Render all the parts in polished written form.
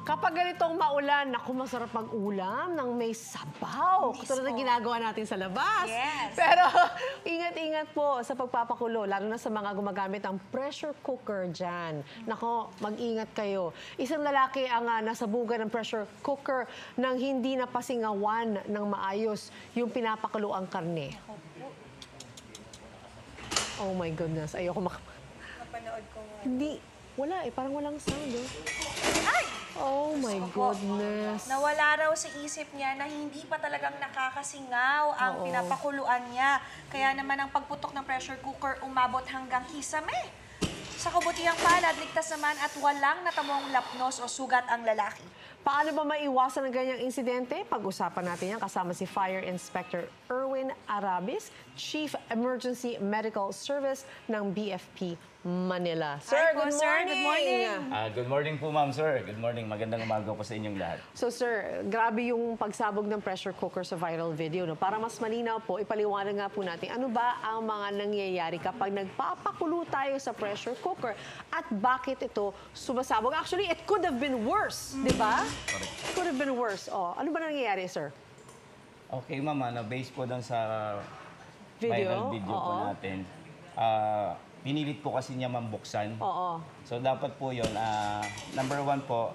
Kapag ganitong maulan, naku, masarap mag-ulam ng may sabaw. Katulad ng ginagawa natin sa labas. Yes. Pero ingat-ingat po sa pagpapakulo, lalo na sa mga gumagamit ng pressure cooker dyan. Nako, mag-ingat kayo. Isang lalaki ang nasabugan ng pressure cooker nang hindi napasingawan ng maayos yung pinapakulo ang karne. Oh my goodness, ayoko Napanood ko nga. Hindi, wala eh, parang walang sound eh. Ay! Oh my Opo. goodness. Nawala raw sa isip niya na hindi pa talagang nakakasingaw ang Oo. pinapakuluan niya. Kaya naman ang pagputok ng pressure cooker umabot hanggang kisame. Sa kabutihang palad, ligtas naman at walang natamong lapnos o sugat ang lalaki. Paano ba maiwasan ang ganyang insidente? Pag-usapan natin yan kasama si Fire Inspector Erwin Arabis, Chief Emergency Medical Service ng BFP Manila. Sir, Hi po, good sir. morning! Good morning. Good morning po, ma'am, sir. Good morning. Magandang umaga po sa inyong lahat. So sir, grabe yung pagsabog ng pressure cooker sa viral video. No? Para mas malinaw po, ipaliwanag nga po natin ano ba ang mga nangyayari kapag nagpapakulo tayo sa pressure cooker at bakit ito sumasabog. Actually, it could have been worse, di ba? It could have been worse. Oh, ano ba nangyayari, sir? Okay, ma'am, based po doon sa Video? viral video po Oo. natin, pinilit po kasi niya mambuksan. Oo. So, dapat po yun, number one po,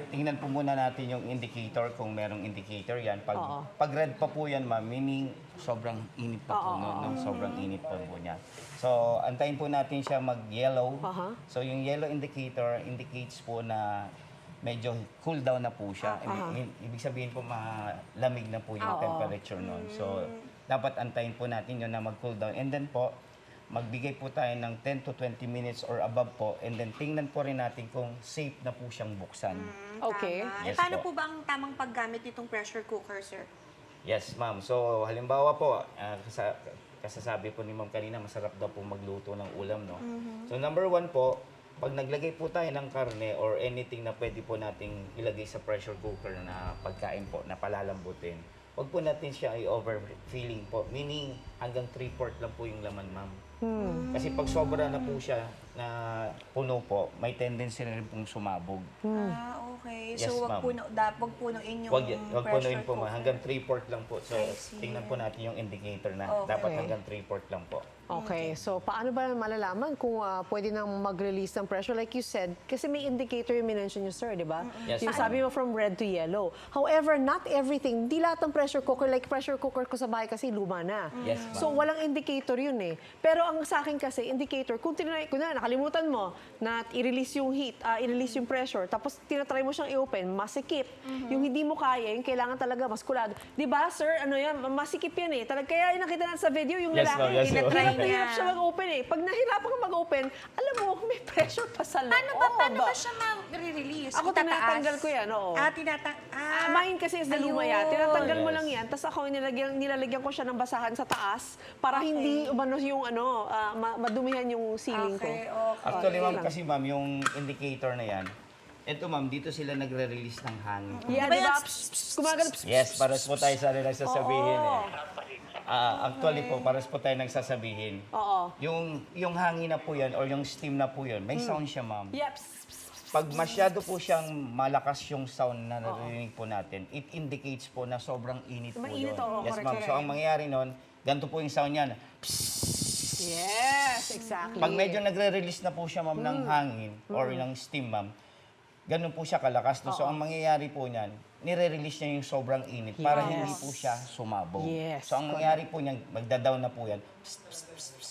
tingnan po muna natin yung indicator, kung merong indicator yan. Oo. Pag red pa po yan, ma'am, meaning sobrang init pa po, no? Sobrang init pa po niya. So, antayin po natin siya mag-yellow. Aha. So, yung yellow indicator indicates po na medyo cool down na po siya. Ibig sabihin po malamig na po yung temperature noon. So, dapat antayin po natin yun na mag-cool down. And then po, magbigay po tayo ng 10 to 20 minutes or above po. And then tingnan po rin natin kung safe na po siyang buksan. Okay. Tama. Yes Paano po. po ba ang tamang paggamit nitong pressure cooker, sir? Yes, ma'am. So, halimbawa po, kasasabi po ni ma'am kanina, masarap daw po magluto ng ulam, no? So, number one po, pag naglagay po tayo ng karne or anything na pwede po nating ilagay sa pressure cooker na pagkain po, na palalambutin, huwag po natin siya i-overfilling po. Meaning, hanggang 3/4 lang po yung laman, ma'am. Kasi pag sobra na po siya na puno po, may tendency na rin pong sumabog. Okay. Yes, So, ma'am. wag punuin yung Huwag pressure punuin po, ma'am. cooker. Hanggang 3/4 lang po. So, I see. tingnan po natin yung indicator na Okay. dapat hanggang 3/4 lang po. Okay, so paano ba malalaman kung pwede nang mag-release ng pressure? Like you said, kasi may indicator yung minention nyo, sir, di ba? Yes, Yung ma'am. sabi mo from red to yellow. However, not everything, di lahat ng pressure cooker, like pressure cooker ko sa bahay kasi luma na. Yes, ma'am. So walang indicator yun eh. Pero ang sa akin kasi, indicator, kung nakalimutan mo na i-release yung heat, i-release yung pressure, tapos tinatry mo siyang i-open, masikip. Yung hindi mo kaya, yung kailangan talaga maskulado. Di ba, sir, ano yan, masikip yan eh. Kaya yung nakita natin sa video, yung Yes, lalaki, ma'am. Yes, ma'am. tinatry Hirap na niya. hirap Siya mag-open eh. Pag nahirapan ka mag-open, alam mo, may pressure pa sa loob. Paano ba siya ma-release? Ako Itataas? tinatanggal ko yan, oo. Mine kasi is the luma yan. ayun. Tinatanggal mo Yes. lang yan. Tapos ako, nilalagyan ko siya ng basahan sa taas para hindi umano yung madumihan yung ceiling ko. Okay. Actually, ma'am, lang. kasi ma'am, yung indicator na yan, ito ma'am, dito sila nagre-release ng hangin. Yeah, Di ba di ba? yan? Gumagano. Yes, pares po tayo sa nagsasabihin Oo. eh. Actually po, pares po tayo nagsasabihin. Oo. Yung hangin na po yan or yung steam na po yun, may sound siya ma'am. Yep. Pag masyado po siyang malakas yung sound na narinig po natin, it indicates po na sobrang init po Mainit, yun. oo, Yes correct, ma'am. correct. So ang mangyayari nun, ganito po yung sound niyan. Yes, exactly. Pag medyo nagre-release na po siya, ma'am, ng hangin or ng steam, ma'am, ganun po siya kalakas. No? So, ang mangyayari po niyan, nire-release niya yung sobrang init para Yes. hindi po siya sumabog. Yes, So, ang mangyayari po niyan, magda-down na po yan.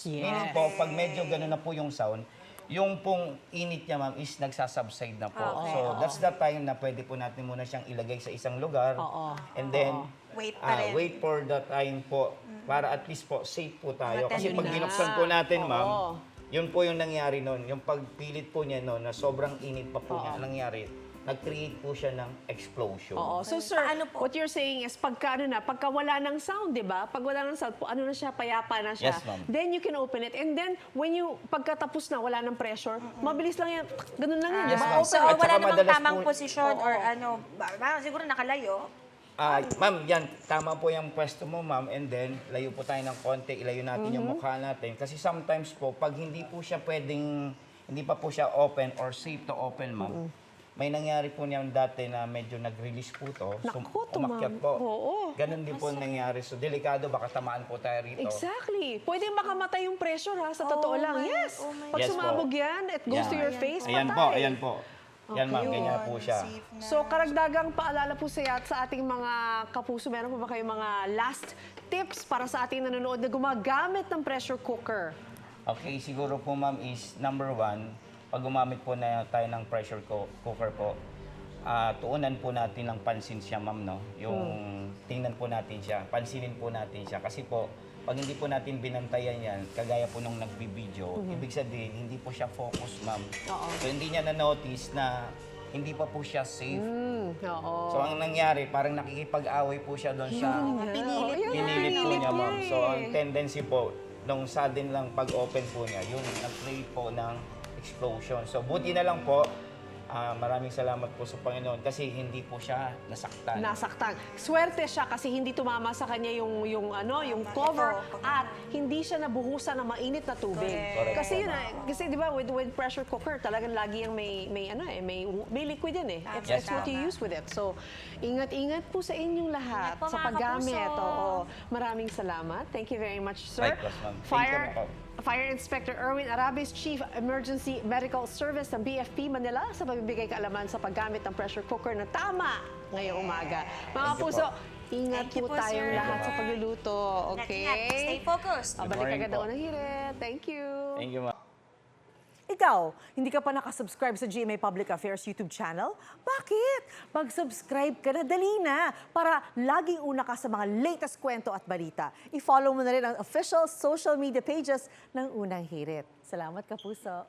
Meaning po, pag medyo ganun na po yung sound, yung pong init niya, ma'am, is nagsasubside na po. Okay, So, that's the time na pwede po natin muna siyang ilagay sa isang lugar. Oo. And then, Wait pa rin. wait for the time po para at least po safe po tayo. Kasi Yun pag na. binuksan po natin, Oo. ma'am, yun po yung nangyari noon. Yung pagpilit po niya noon na sobrang init pa po niya, nangyari, nag-create po siya ng explosion. Oo. So, sir, Paano po? what you're saying is pagka wala ng sound, di ba? Pag wala ng sound, ano na siya, payapa na siya. Yes, ma'am. Then you can open it. And then, pagkatapos na, wala ng pressure, mabilis lang yan. Ganun lang yan, di Yes, ba? ma'am. So, At wala saka namang madalas tamang po- posisyon or ano, siguro nakalayo. Ma'am, yan, tama po yung pwesto mo, ma'am. And then, layo po tayo ng konti, ilayo natin yung mukha natin. Kasi sometimes po, pag hindi po siya pwedeng, hindi pa po siya open or safe to open, ma'am, may nangyari po niyan dati na medyo nag-release po to. Naku, umakyat po. Oo. Ganon din po nangyari. So, delikado, baka tamaan po tayo rito. Exactly. Pwede makamatay yung pressure ha, sa totoo lang. Yes. Pag Yes po. sumabog yan, it goes to Yan. your face, Ayan po, patay. ayan po. Yan ma'am, ganyan po siya. So, karagdagang paalala po sa ating mga kapuso, meron po ba kayong mga last tips para sa ating nanonood na gumagamit ng pressure cooker? Okay, siguro po ma'am is number one, pag gumamit po na tayo ng pressure cooker po, tuunan po natin ng pansin siya ma'am, no? Yung tingnan po natin siya, pansinin po natin siya. Kasi po, pag hindi po natin binantayan yan, kagaya po nung nagbibideo, ibig sabihin, hindi po siya focus ma'am. Oo. So hindi niya na-notice na hindi pa po siya safe. Oo. So ang nangyari, parang nakikipag-away po siya doon sa pinilit po niya ma'am. So ang tendency po, nung sudden lang pag-open po niya, yung nag-create po ng explosion. So buti na lang po, maraming salamat po sa Panginoon kasi hindi po siya nasaktan. Nasaktan. Swerte siya kasi hindi tumama sa kanya yung cover at hindi siya nabuhusan ng mainit na tubig. Correct. Kasi yun kasi 'di ba with pressure cooker talagang lagi yung may liquid yan eh. It's what you use with it. So ingat-ingat po sa inyong lahat Ingat po, sa mga paggamit. kapuso. Oo. Maraming salamat. Thank you very much, sir. Likewise, ma'am. Thank you po. Fire Inspector Erwin Arabis, Chief Emergency Medical Service ng BFP Manila sa pagbibigay kaalaman sa paggamit ng pressure cooker na tama ngayong umaga. Mga Thank you puso, po. ingat Thank you po po, tayong sir. lahat sa pagluluto. Okay? Ingat. Stay focused. Balik morning agad po. ako ng hirit. Thank you. Thank you ma'am. Ikaw, hindi ka pa nakasubscribe sa GMA Public Affairs YouTube channel? Bakit? Mag-subscribe ka na, dali na, para laging una ka sa mga latest kwento at balita. I-follow mo na rin ang official social media pages ng Unang Hirit. Salamat, Kapuso.